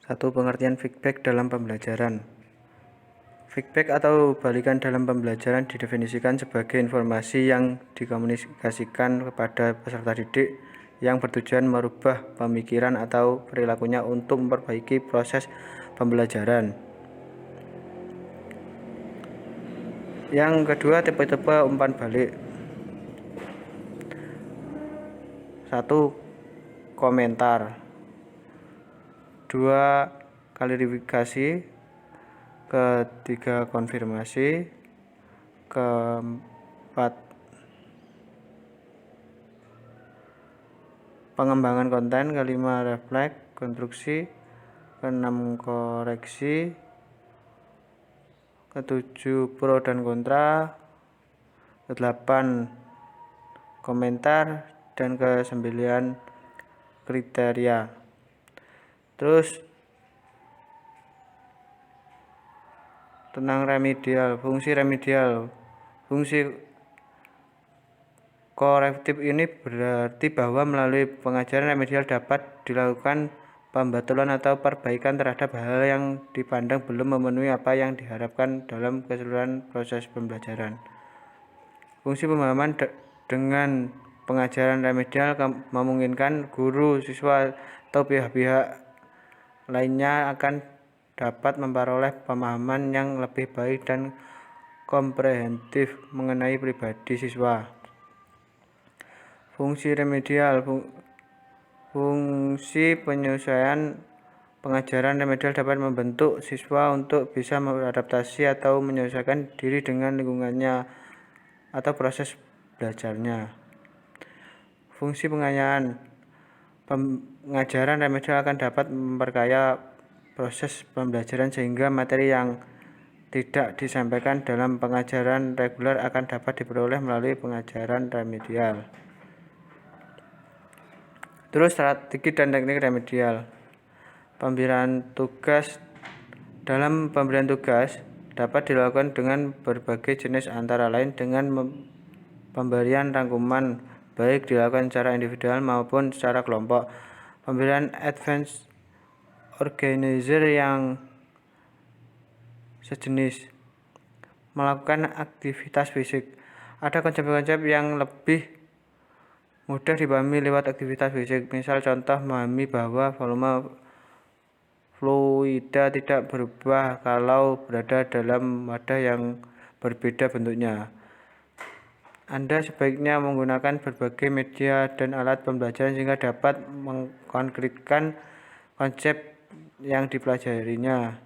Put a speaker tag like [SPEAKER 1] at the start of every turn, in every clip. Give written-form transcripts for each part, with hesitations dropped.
[SPEAKER 1] 1. Pengertian feedback dalam pembelajaran. Feedback atau balikan dalam pembelajaran didefinisikan sebagai informasi yang dikomunikasikan kepada peserta didik yang bertujuan merubah pemikiran atau perilakunya untuk memperbaiki proses pembelajaran. Yang kedua, tipe-tipe umpan balik. 1. Komentar. 2. Klarifikasi. Ketiga, konfirmasi. Keempat, pengembangan konten. Kelima, refleks, konstruksi. Keenam, koreksi. Ketujuh, pro dan kontra. Kedelapan, komentar. Dan kesembilan, kriteria. Terus tentang remedial, fungsi remedial. Fungsi korektif ini berarti bahwa melalui pengajaran remedial dapat dilakukan pembatalan atau perbaikan terhadap hal yang dipandang belum memenuhi apa yang diharapkan dalam keseluruhan proses pembelajaran. Fungsi pemahaman dengan pengajaran remedial memungkinkan guru, siswa, atau pihak-pihak lainnya akan dapat memperoleh pemahaman yang lebih baik dan komprehensif mengenai pribadi siswa. Fungsi remedial. Fungsi penyesuaian pengajaran remedial dapat membentuk siswa untuk bisa beradaptasi atau menyesuaikan diri dengan lingkungannya atau proses belajarnya. Fungsi pengayaan. Pengajaran remedial akan dapat memperkaya proses pembelajaran sehingga materi yang tidak disampaikan dalam pengajaran reguler akan dapat diperoleh melalui pengajaran remedial. Terus strategi dan teknik remedial. Pemberian tugas. Dalam pemberian tugas dapat dilakukan dengan berbagai jenis antara lain dengan pemberian rangkuman baik dilakukan secara individual maupun secara kelompok. Pemberian advance organizer yang sejenis. Melakukan aktivitas fisik. Ada konsep-konsep yang lebih mudah dipahami lewat aktivitas fisik. Misal contoh memahami bahwa volume fluida tidak berubah kalau berada dalam wadah yang berbeda bentuknya. Anda sebaiknya menggunakan berbagai media dan alat pembelajaran sehingga dapat mengkonkretkan konsep yang dipelajarinya.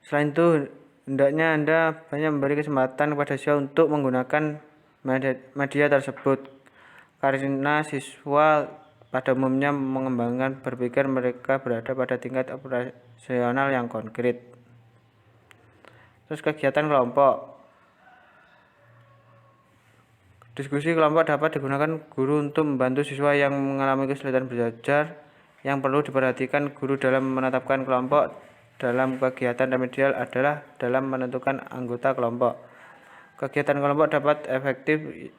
[SPEAKER 1] Selain itu, hendaknya Anda banyak memberi kesempatan kepada siswa untuk menggunakan media tersebut, karena siswa pada umumnya mengembangkan berpikir mereka berada pada tingkat operasional yang konkret. Terus kegiatan kelompok. Diskusi kelompok dapat digunakan guru untuk membantu siswa yang mengalami kesulitan belajar. Yang perlu diperhatikan guru dalam menetapkan kelompok dalam kegiatan remedial adalah dalam menentukan anggota kelompok. Kegiatan kelompok dapat efektif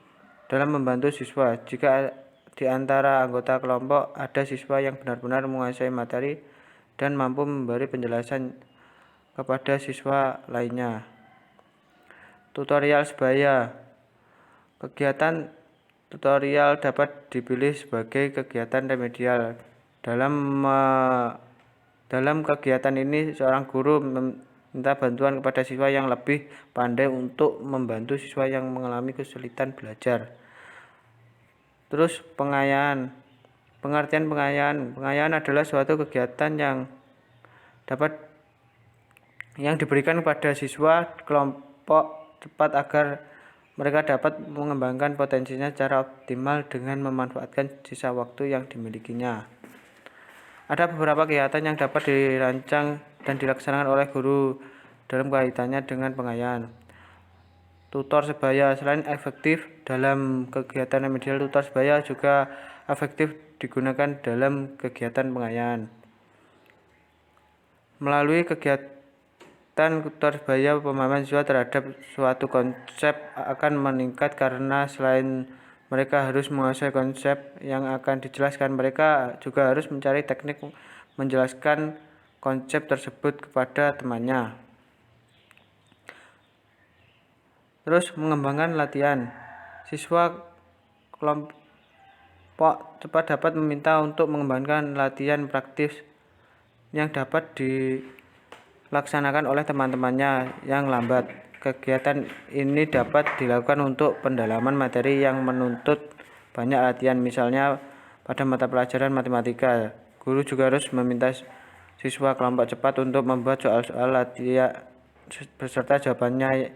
[SPEAKER 1] dalam membantu siswa jika di antara anggota kelompok ada siswa yang benar-benar menguasai materi dan mampu memberi penjelasan kepada siswa lainnya. Tutorial sebaya. Kegiatan tutorial dapat dipilih sebagai kegiatan remedial. Dalam kegiatan ini, seorang guru meminta bantuan kepada siswa yang lebih pandai untuk membantu siswa yang mengalami kesulitan belajar. Terus pengayaan. Pengertian pengayaan. Pengayaan adalah suatu kegiatan yang diberikan kepada siswa kelompok cepat agar mereka dapat mengembangkan potensinya secara optimal dengan memanfaatkan sisa waktu yang dimilikinya. Ada beberapa kegiatan yang dapat dirancang dan dilaksanakan oleh guru dalam kaitannya dengan pengayaan. Tutor sebaya. Selain efektif dalam kegiatan remedial, tutor sebaya juga efektif digunakan dalam kegiatan pengayaan. Melalui kegiatan tutor sebaya, pemahaman siswa terhadap suatu konsep akan meningkat karena selain Mereka harus menguasai konsep yang akan dijelaskan. Mereka juga harus mencari teknik menjelaskan konsep tersebut kepada temannya. Terus mengembangkan latihan. Siswa kelompok cepat dapat meminta untuk mengembangkan latihan praktis yang dapat dilaksanakan oleh teman-temannya yang lambat. Kegiatan ini dapat dilakukan untuk pendalaman materi yang menuntut banyak latihan, misalnya pada mata pelajaran matematika. Guru juga harus meminta siswa kelompok cepat untuk membuat soal-soal latihan beserta jawabannya